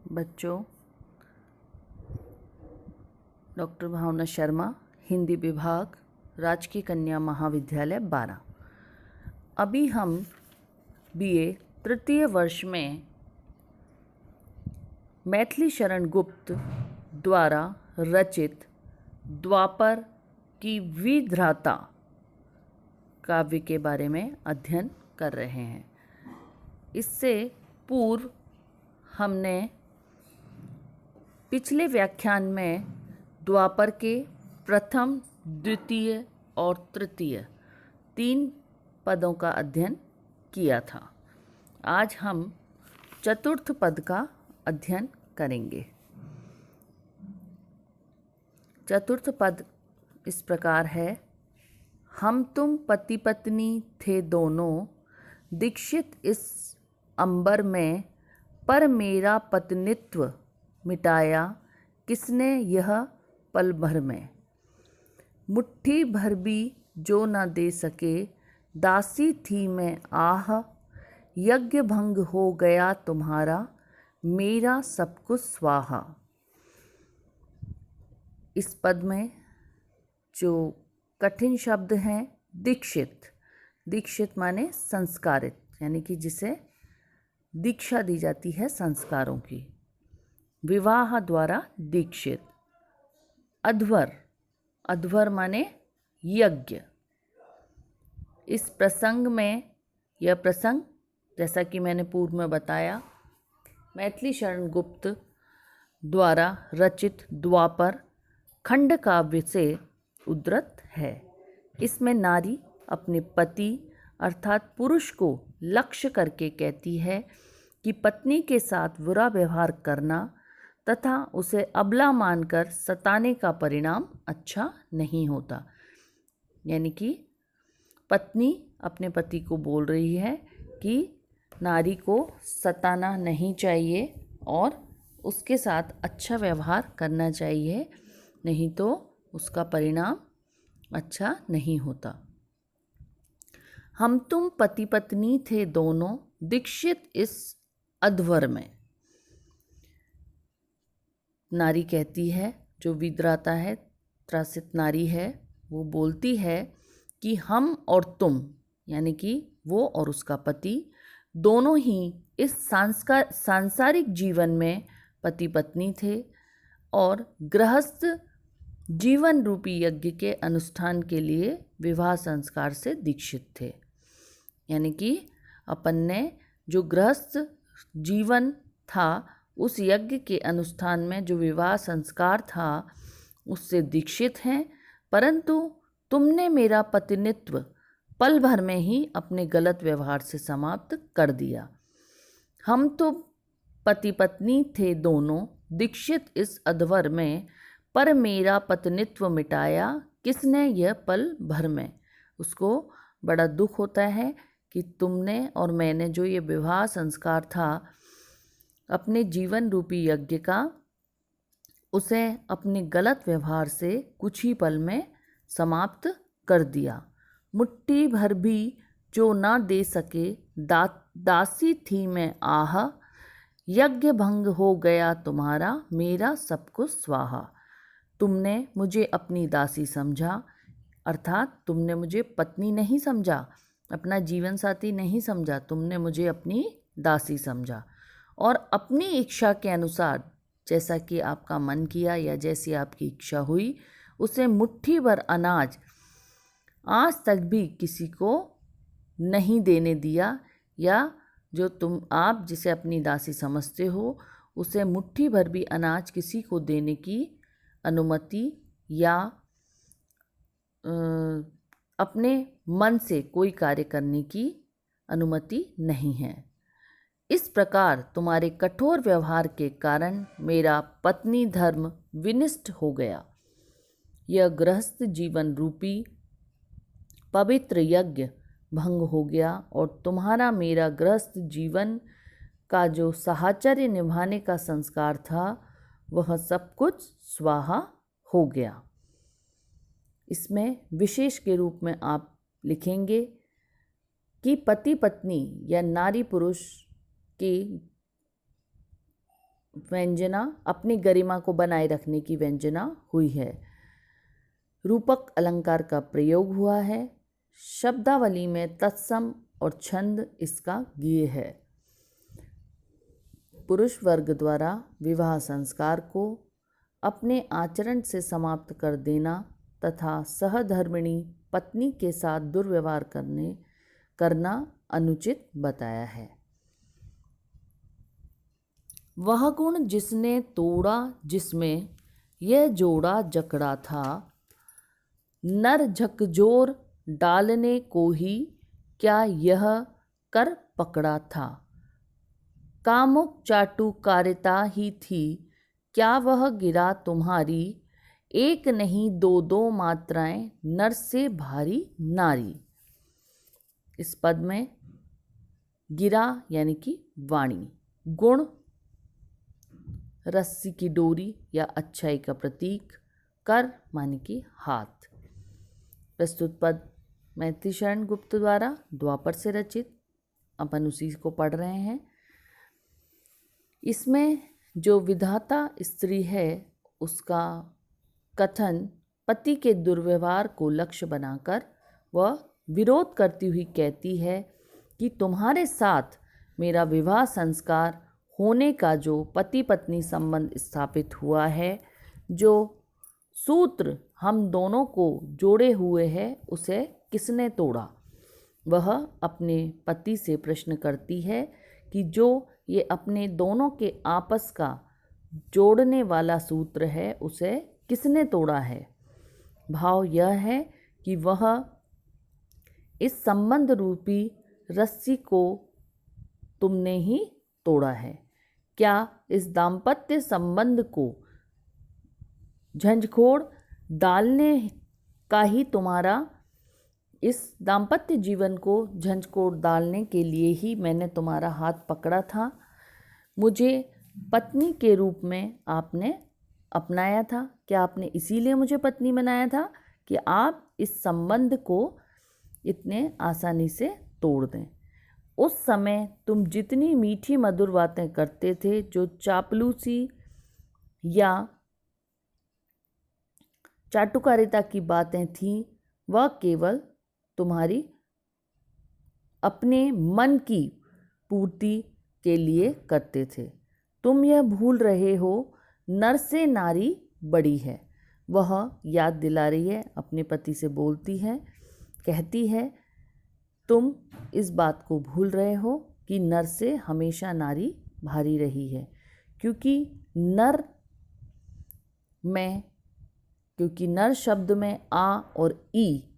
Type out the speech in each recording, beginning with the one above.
बच्चों, डॉक्टर भावना शर्मा, हिंदी विभाग, राजकीय कन्या महाविद्यालय 12। अभी हम बीए तृतीय वर्ष में मैथिली शरण गुप्त द्वारा रचित द्वापर की विधाता काव्य के बारे में अध्ययन कर रहे हैं। इससे पूर्व हमने पिछले व्याख्यान में द्वापर के प्रथम, द्वितीय और तृतीय 3 पदों का अध्ययन किया था। आज हम चतुर्थ पद का अध्ययन करेंगे। चतुर्थ पद इस प्रकार है: हम तुम पति पत्नी थे दोनों, दीक्षित इस अंबर में, पर मेरा पत्नित्व मिटाया किसने यह पल भर में। मुट्ठी भर भी जो न दे सके, दासी थी मैं आह, यज्ञ भंग हो गया तुम्हारा, मेरा सब कुछ स्वाहा। इस पद में जो कठिन शब्द हैं, दीक्षित, दीक्षित माने संस्कारित, यानी कि जिसे दीक्षा दी जाती है संस्कारों की, विवाह द्वारा दीक्षित। अध्वर, अध्वर माने यज्ञ। इस प्रसंग में, यह प्रसंग जैसा कि मैंने पूर्व में बताया, मैथिली शरण गुप्त द्वारा रचित द्वापर खंड काव्य से उद्धृत है। इसमें नारी अपने पति अर्थात पुरुष को लक्ष्य करके कहती है कि पत्नी के साथ बुरा व्यवहार करना तथा उसे अबला मानकर सताने का परिणाम अच्छा नहीं होता। यानी कि पत्नी अपने पति को बोल रही है कि नारी को सताना नहीं चाहिए और उसके साथ अच्छा व्यवहार करना चाहिए, नहीं तो उसका परिणाम अच्छा नहीं होता। हम तुम पति पत्नी थे दोनों, दीक्षित इस अध्वर में। नारी कहती है, जो विद्राता है, त्रासित नारी है, वो बोलती है कि हम और तुम, यानी कि वो और उसका पति, दोनों ही इस सांसारिक जीवन में पति पत्नी थे और गृहस्थ जीवन रूपी यज्ञ के अनुष्ठान के लिए विवाह संस्कार से दीक्षित थे। यानी कि अपन ने जो गृहस्थ जीवन था, उस यज्ञ के अनुष्ठान में जो विवाह संस्कार था उससे दीक्षित हैं, परंतु तुमने मेरा पत्नित्व पल भर में ही अपने गलत व्यवहार से समाप्त कर दिया। हम तो पति पत्नी थे दोनों, दीक्षित इस अध्वर में, पर मेरा पत्नित्व मिटाया किसने यह पल भर में। उसको बड़ा दुख होता है कि तुमने और मैंने जो ये विवाह संस्कार था अपने जीवन रूपी यज्ञ का, उसे अपने गलत व्यवहार से कुछ ही पल में समाप्त कर दिया। मुट्ठी भर भी जो ना दे सके, दासी थी मैं आह, यज्ञ भंग हो गया तुम्हारा, मेरा सब कुछ स्वाहा। तुमने मुझे अपनी दासी समझा, अर्थात तुमने मुझे पत्नी नहीं समझा, अपना जीवन साथी नहीं समझा, तुमने मुझे अपनी दासी समझा और अपनी इच्छा के अनुसार, जैसा कि आपका मन किया या जैसी आपकी इच्छा हुई, उसे मुट्ठी भर अनाज आज तक भी किसी को नहीं देने दिया, या जो आप जिसे अपनी दासी समझते हो उसे मुट्ठी भर भी अनाज किसी को देने की अनुमति या अपने मन से कोई कार्य करने की अनुमति नहीं है। इस प्रकार तुम्हारे कठोर व्यवहार के कारण मेरा पत्नी धर्म विनिष्ट हो गया। यह गृहस्थ जीवन रूपी पवित्र यज्ञ भंग हो गया और तुम्हारा मेरा गृहस्थ जीवन का जो साहचर्य निभाने का संस्कार था वह सब कुछ स्वाहा हो गया। इसमें विशेष के रूप में आप लिखेंगे कि पति पत्नी या नारी पुरुष की व्यंजना अपनी गरिमा को बनाए रखने की व्यंजना हुई है। रूपक अलंकार का प्रयोग हुआ है। शब्दावली में तत्सम और छंद इसका ज्ञेय है। पुरुष वर्ग द्वारा विवाह संस्कार को अपने आचरण से समाप्त कर देना तथा सहधर्मिणी पत्नी के साथ दुर्व्यवहार करना अनुचित बताया है। वह गुण जिसने तोड़ा जिसमें यह जोड़ा जकड़ा था, नर झकझोर डालने को ही क्या यह कर पकड़ा था। कामुक चाटुकारिता ही थी क्या वह गिरा तुम्हारी, एक नहीं दो दो मात्राएं नर से भारी नारी। इस पद में गिरा यानी कि वाणी, गुण रस्सी की डोरी या अच्छाई का प्रतीक, कर माने कि हाथ। प्रस्तुत पद मैथिली शरण गुप्त द्वारा द्वापर से रचित, अपन उसी को पढ़ रहे हैं। इसमें जो विधाता स्त्री है उसका कथन पति के दुर्व्यवहार को लक्ष्य बनाकर वह विरोध करती हुई कहती है कि तुम्हारे साथ मेरा विवाह संस्कार होने का जो पति पत्नी संबंध स्थापित हुआ है, जो सूत्र हम दोनों को जोड़े हुए है, उसे किसने तोड़ा। वह अपने पति से प्रश्न करती है कि जो ये अपने दोनों के आपस का जोड़ने वाला सूत्र है उसे किसने तोड़ा है। भाव यह है कि वह इस संबंध रूपी रस्सी को तुमने ही तोड़ा है। क्या इस दाम्पत्य संबंध को झंझोड़ डालने का ही तुम्हारा, इस दाम्पत्य जीवन को झंझोड़ डालने के लिए ही मैंने तुम्हारा हाथ पकड़ा था। मुझे पत्नी के रूप में आपने अपनाया था। क्या आपने इसीलिए मुझे पत्नी बनाया था कि आप इस संबंध को इतने आसानी से तोड़ दें। उस समय तुम जितनी मीठी मधुर बातें करते थे, जो चापलूसी या चाटुकारिता की बातें थीं, वह केवल तुम्हारी अपने मन की पूर्ति के लिए करते थे। तुम यह भूल रहे हो नर से नारी बड़ी है। वह याद दिला रही है, अपने पति से बोलती है, कहती है तुम इस बात को भूल रहे हो कि नर से हमेशा नारी भारी रही है, क्योंकि नर शब्द में आ और ई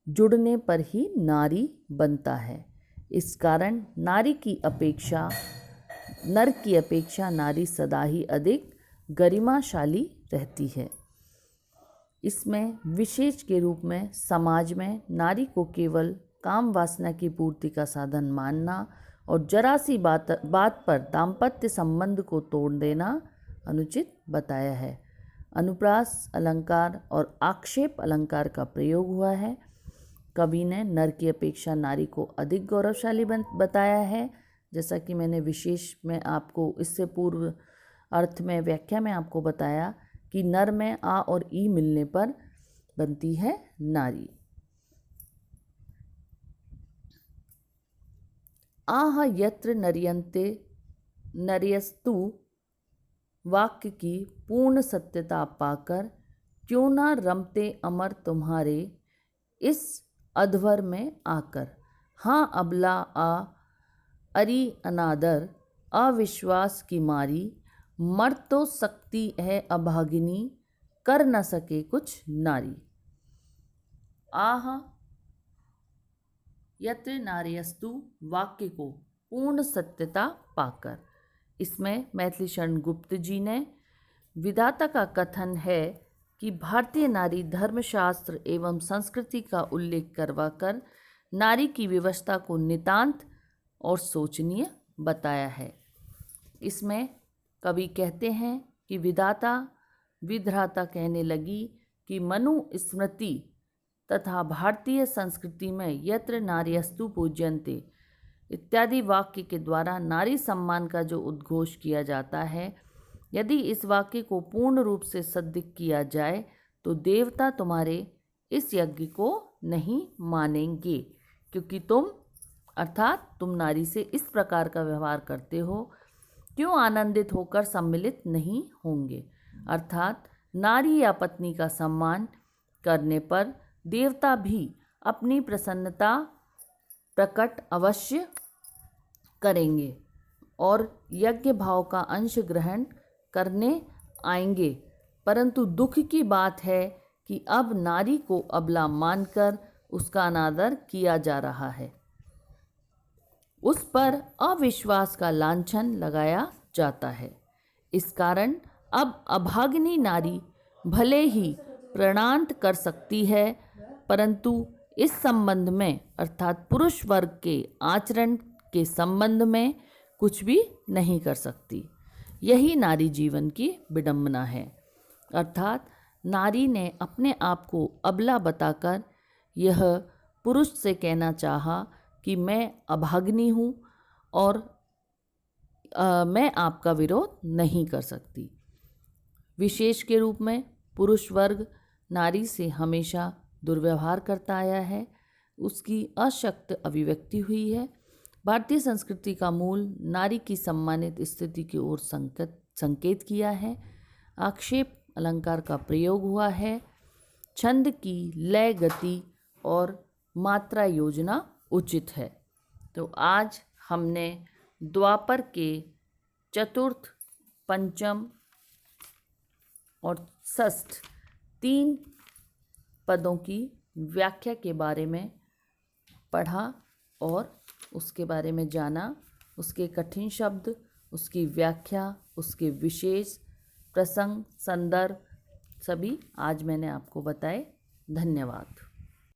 जुड़ने पर ही नारी बनता है। इस कारण नर की अपेक्षा नारी सदा ही अधिक गरिमाशाली रहती है। इसमें विशेष के रूप में समाज में नारी को केवल काम वासना की पूर्ति का साधन मानना और जरा सी बात पर दाम्पत्य संबंध को तोड़ देना अनुचित बताया है। अनुप्रास अलंकार और आक्षेप अलंकार का प्रयोग हुआ है। कवि ने नर की अपेक्षा नारी को अधिक गौरवशाली बताया है। जैसा कि मैंने विशेष में आपको इससे पूर्व अर्थ में व्याख्या में आपको बताया कि नर में आ और ई मिलने पर बनती है नारी। आह यत्र नर्यन्ते नर्यस्तु वाक्य की पूर्ण सत्यता पाकर क्यों ना रमते अमर तुम्हारे इस अध्वर में आकर। हाँ अबला आ अरि अनादर अविश्वास की मारी, मर तो सकती है अभागिनी कर न सके कुछ नारी। आह यत्र नार्यस्तु वाक्य को पूर्ण सत्यता पाकर, इसमें मैथिली शरण गुप्त जी ने विधाता का कथन है कि भारतीय नारी धर्मशास्त्र एवं संस्कृति का उल्लेख करवाकर नारी की व्यवस्था को नितांत और शोचनीय बताया है। इसमें कवि कहते हैं कि विधाता कहने लगी कि मनु स्मृति तथा भारतीय संस्कृति में यत्र नार्यस्तु पूज्यन्ते इत्यादि वाक्य के द्वारा नारी सम्मान का जो उद्घोष किया जाता है, यदि इस वाक्य को पूर्ण रूप से सिद्ध किया जाए तो देवता तुम्हारे इस यज्ञ को नहीं मानेंगे, क्योंकि तुम अर्थात तुम नारी से इस प्रकार का व्यवहार करते हो, क्यों आनंदित होकर सम्मिलित नहीं होंगे। अर्थात नारी या पत्नी का सम्मान करने पर देवता भी अपनी प्रसन्नता प्रकट अवश्य करेंगे और यज्ञ भाव का अंश ग्रहण करने आएंगे। परंतु दुख की बात है कि अब नारी को अबला मानकर उसका अनादर किया जा रहा है, उस पर अविश्वास का लांछन लगाया जाता है। इस कारण अब अभागिनी नारी भले ही प्रणांत कर सकती है, परंतु इस संबंध में अर्थात पुरुष वर्ग के आचरण के संबंध में कुछ भी नहीं कर सकती। यही नारी जीवन की विडंबना है। अर्थात नारी ने अपने आप को अबला बताकर यह पुरुष से कहना चाहा कि मैं अभागिनी हूँ और मैं आपका विरोध नहीं कर सकती। विशेष के रूप में पुरुष वर्ग नारी से हमेशा दुर्व्यवहार करता आया है, उसकी अशक्त अभिव्यक्ति हुई है। भारतीय संस्कृति का मूल नारी की सम्मानित स्थिति की ओर संकेत किया है। आक्षेप अलंकार का प्रयोग हुआ है। छंद की लय, गति और मात्रा योजना उचित है। तो आज हमने द्वापर के चतुर्थ, पंचम और षष्ठ 3 पदों की व्याख्या के बारे में पढ़ा और उसके बारे में जाना, उसके कठिन शब्द, उसकी व्याख्या, उसके विशेष प्रसंग, संदर्भ सभी आज मैंने आपको बताए। धन्यवाद।